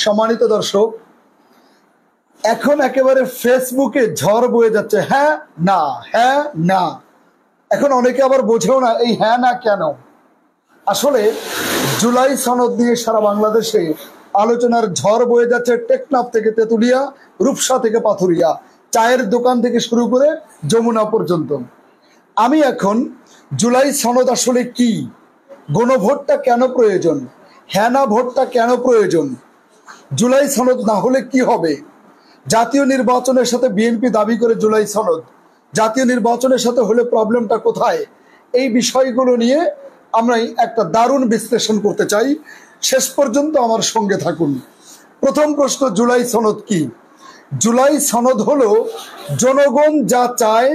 সম্মানিত দর্শক, এখন একেবারে ফেসবুকে ঝড় বয়ে যাচ্ছে হ্যাঁ না হ্যাঁ না। এখন অনেকে আবার বোঝেও না এই হ্যাঁ না কেন। আসলে জুলাই সনদ নিয়ে সারা বাংলাদেশে আলোচনার ঝড় বয়ে যাচ্ছে। টেকনাফ থেকে তেতুলিয়া, রূপসা থেকে পাথুরিয়া, চায়ের দোকান থেকে শুরু করে যমুনা পর্যন্ত। আমি এখন জুলাই সনদ আসলে কি, গণভোটটা কেন প্রয়োজন, হ্যাঁ না ভোটটা কেন প্রয়োজন, জুলাই সনদ না হলে কি হবে, জাতীয় নির্বাচনের সাথে বিএনপি দাবি করে জুলাই সনদ, জাতীয় নির্বাচনের সাথে হলে প্রবলেমটা কোথায়, এই বিষয়গুলো নিয়ে আমরা একটা দারুণ বিশ্লেষণ করতে চাই। শেষ পর্যন্ত আমার সঙ্গে থাকুন। প্রথম প্রশ্ন, জুলাই সনদ কি? জুলাই সনদ হলো জনগণ যা চায়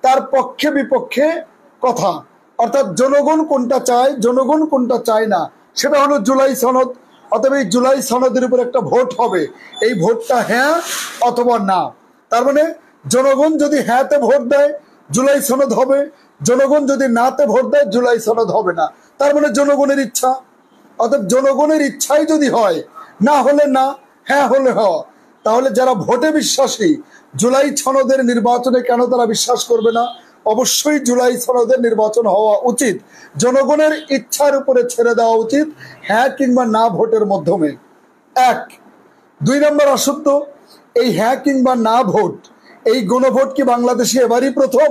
তার পক্ষে বিপক্ষে কথা, অর্থাৎ জনগণ কোনটা চায়, জনগণ কোনটা চায় না, সেটা হলো জুলাই সনদ। অতএব এই জুলাই সনদের উপর একটা ভোট হবে, এই ভোটটা হ্যাঁ অথবা না। তার মানে জনগণ যদি হ্যাঁতে ভোট দেয় জুলাই সনদ হবে, জনগণ যদি নাতে ভোট দেয় জুলাই সনদ হবে না। তার মানে জনগণের ইচ্ছা। অর্থাৎ জনগণের ইচ্ছাই যদি হয়, না হলে না, হ্যাঁ হলে হ, তাহলে যারা ভোটে বিশ্বাসী জুলাই সনদের নির্বাচনে কেন তারা বিশ্বাস করবে না? অবশ্যই জুলাই সনদের নির্বাচন হওয়া উচিত, জনগণের ইচ্ছার উপরে ছেড়ে দেওয়া উচিত, হ্যাঁ কিংবা না ভোটের মাধ্যমে। এক। দুই নম্বর আসুন তো, এই হ্যাঁ কিংবা না ভোট, এই গণভোট কি বাংলাদেশে এবারই প্রথম?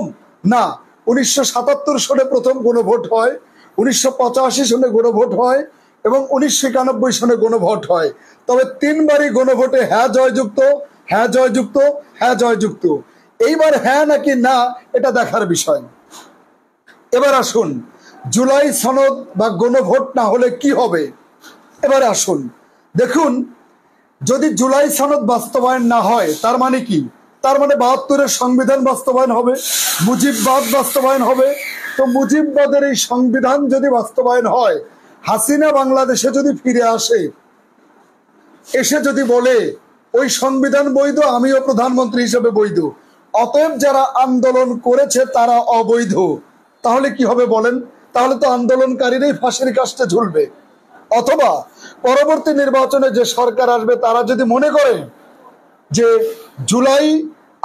না, 1977 সনে প্রথম গণভোট হয়, 1985 সনে গণভোট হয় এবং 1991 সনে গণভোট হয়। তবে তিনবারই গণভোটে হ্যাঁ জয়যুক্ত, হ্যাঁ জয়যুক্ত, হ্যাঁ জয়যুক্ত। এইবার হ্যাঁ নাকি না এটা দেখার বিষয়। এবার আসুন, জুলাই সনদ বা গণভোট না হলে কি হবে। এবার আসুন দেখুন, যদি জুলাই সনদ বাস্তবায়ন না হয় তার মানে কি? তার মানে 72-এর সংবিধান বাস্তবায়ন হবে, মুজিববাদ বাস্তবায়ন হবে। তো মুজিববাদের এই সংবিধান যদি বাস্তবায়ন হয়, হাসিনা বাংলাদেশে যদি ফিরে আসে, এসে যদি বলে ওই সংবিধান বৈধ, আমিও প্রধানমন্ত্রী হিসেবে বৈধ, অতএব যারা আন্দোলন করেছে তারা অবৈধ, তাহলে কি হবে বলেন? তাহলে তো আন্দোলনকারীরাই ফাঁসির কাস্টে ঝুলবে। অথবা পরবর্তী নির্বাচনে যে সরকার আসবে তারা যদি মনে করে যে জুলাই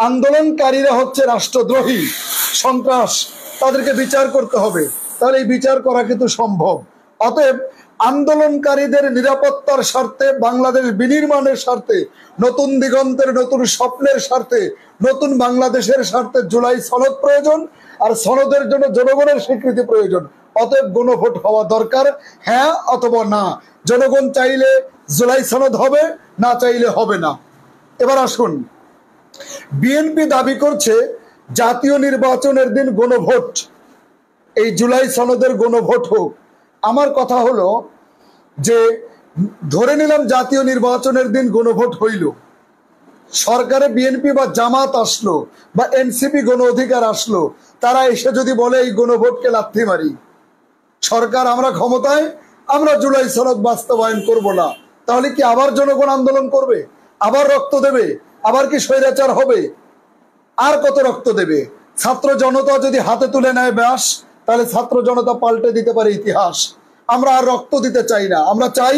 আন্দোলনকারীরা হচ্ছে রাষ্ট্রদ্রোহী, সন্ত্রাস, তাদেরকে বিচার করতে হবে, তাহলে এই বিচার করা কিন্তু সম্ভব। অতএব আন্দোলনকারীদের নিরাপত্তার স্বার্থে, বাংলাদেশ বিনির্মাণের স্বার্থে, নতুন দিগন্তের নতুন স্বপ্নের স্বার্থে, নতুন বাংলাদেশের স্বার্থে জুলাই সনদ প্রয়োজন, আর সনদের জন্য জনগণের স্বীকৃতি প্রয়োজন। অতএব গণভোট হওয়া দরকার, হ্যাঁ অথবা না। জনগণ চাইলে জুলাই সনদ হবে, না চাইলে হবে না। এবার আসুন, বিএনপি দাবি করছে জাতীয় নির্বাচনের দিন গণভোট, এই জুলাই সনদের গণভোট হোক। আমার কথা হলো যে ধরে নিলাম জাতীয় নির্বাচনের দিন গণভোট হইল, সরকারে বিএনপি বা জামাত আসলো বা এনসিপি গণ অধিকার আসলো, তারা এসে যদি বলে এই গণভোটকে লাথি মারি, সরকার আমরা ক্ষমতায়, আমরা জুলাই সনদ বাস্তবায়ন করব না, তাহলে কি আবার জনগণ আন্দোলন করবে, আবার রক্ত দেবে, আবার কি স্বৈরাচার হবে? আর কত রক্ত দেবে? ছাত্র জনতা যদি হাতে তুলে নেয় ব্যাস, তাহলে ছাত্র জনতা পাল্টে দিতে পারে ইতিহাস। আমরা আর রক্ত দিতে চাই না, আমরা চাই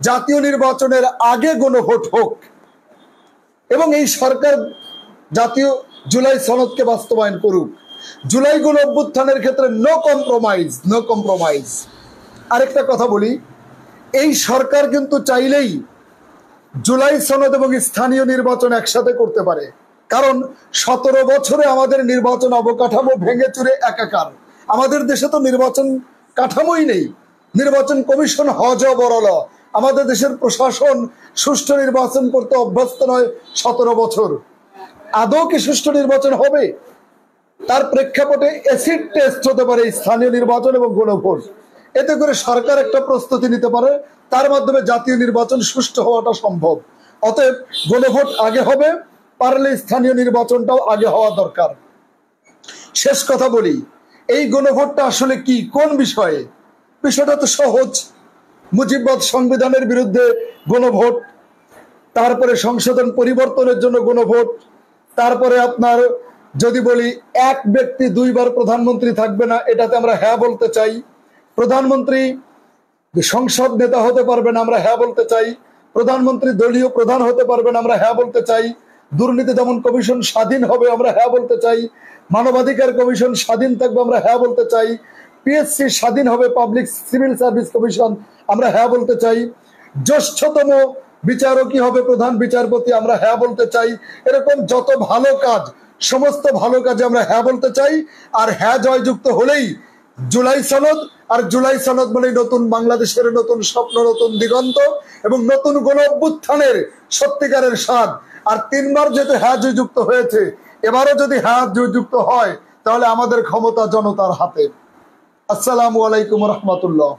জাতীয় নির্বাচনের আগে গণভোট হোক এবং এই সরকার জাতীয় জুলাই সনদকে বাস্তবায়ন করুক। জুলাই গণ অভ্যুত্থানের ক্ষেত্রে নো কম্প্রোমাইজ, নো কম্প্রোমাইজ। আরেকটা কথা বলি, এই সরকার কিন্তু চাইলেই জুলাই সনদ এবং স্থানীয় নির্বাচন একসাথে করতে পারে, কারণ 17 বছরে আমাদের নির্বাচন অবকাঠামো ভেঙে চুরে একাকার। আমাদের দেশে তো নির্বাচন কাঠামোই নেই, নির্বাচন কমিশন হজবরল, আমাদের দেশের প্রশাসন সুষ্ঠু নির্বাচন করতে অভ্যস্ত নয় 17 বছর। আদৌ কি সুষ্ঠু নির্বাচন হবে? তার প্রেক্ষাপটে অ্যাসিড টেস্ট হতে পারে স্থানীয় নির্বাচন এবং গণভোট। এতে করে সরকার একটা প্রস্তুতি নিতে পারে, তার মাধ্যমে জাতীয় নির্বাচন সুষ্ঠু হওয়াটা সম্ভব। অতএব গণভোট আগে হবে, পারলে স্থানীয় নির্বাচনটাও আগে হওয়া দরকার। শেষ কথা বলি, এই গণভোটটা আসলে কি, কোন বিষয়ে? বিষয়টা তো সহজ। মুজিববাদ সংবিধানের বিরুদ্ধে গণভোট, তারপরে সংশোধন পরিবর্তনের জন্য গণভোট, তারপরে আপনার যদি বলি এক ব্যক্তি দুইবার প্রধানমন্ত্রী থাকবে না, এটাতে আমরা হ্যাঁ বলতে চাই। প্রধানমন্ত্রী সংসদ নেতা হতে পারবে না, আমরা হ্যাঁ বলতে চাই। প্রধানমন্ত্রী দলীয় প্রধান হতে পারবেন, আমরা হ্যাঁ বলতে চাই। দুর্নীতি দমন কমিশন স্বাধীন হবে, আমরা হ্যাঁ বলতে চাই। মানবাধিকার কমিশন স্বাধীন থাকবে, আমরা হ্যাঁ বলতে চাই। পিএসসি স্বাধীন হবে, পাবলিক সিভিল সার্ভিস কমিশন, আমরা হ্যাঁ বলতে চাই। জ্যেষ্ঠতম বিচারকই হবে প্রধান বিচারপতি, আমরা হ্যাঁ বলতে চাই। এরকম যত ভালো কাজ, সমস্ত ভালো কাজে আমরা হ্যাঁ বলতে চাই। আর হ্যাঁ জয়যুক্ত হলেই জুলাই সনদ, আর জুলাই সনদ মানে নতুন বাংলাদেশের নতুন স্বপ্ন, নতুন দিগন্ত এবং নতুন গণ অভ্যুত্থানের সত্যিকারের স্বাদ। আর 3বার যেহেতু হ্যাঁ জয়যুক্ত হয়েছে, এবারও যদি হ্যাঁ জয়যুক্ত হয় তাহলে আমাদের ক্ষমতা জনতার হাতে। আসসালামু আলাইকুম রহমতুল্লাহ।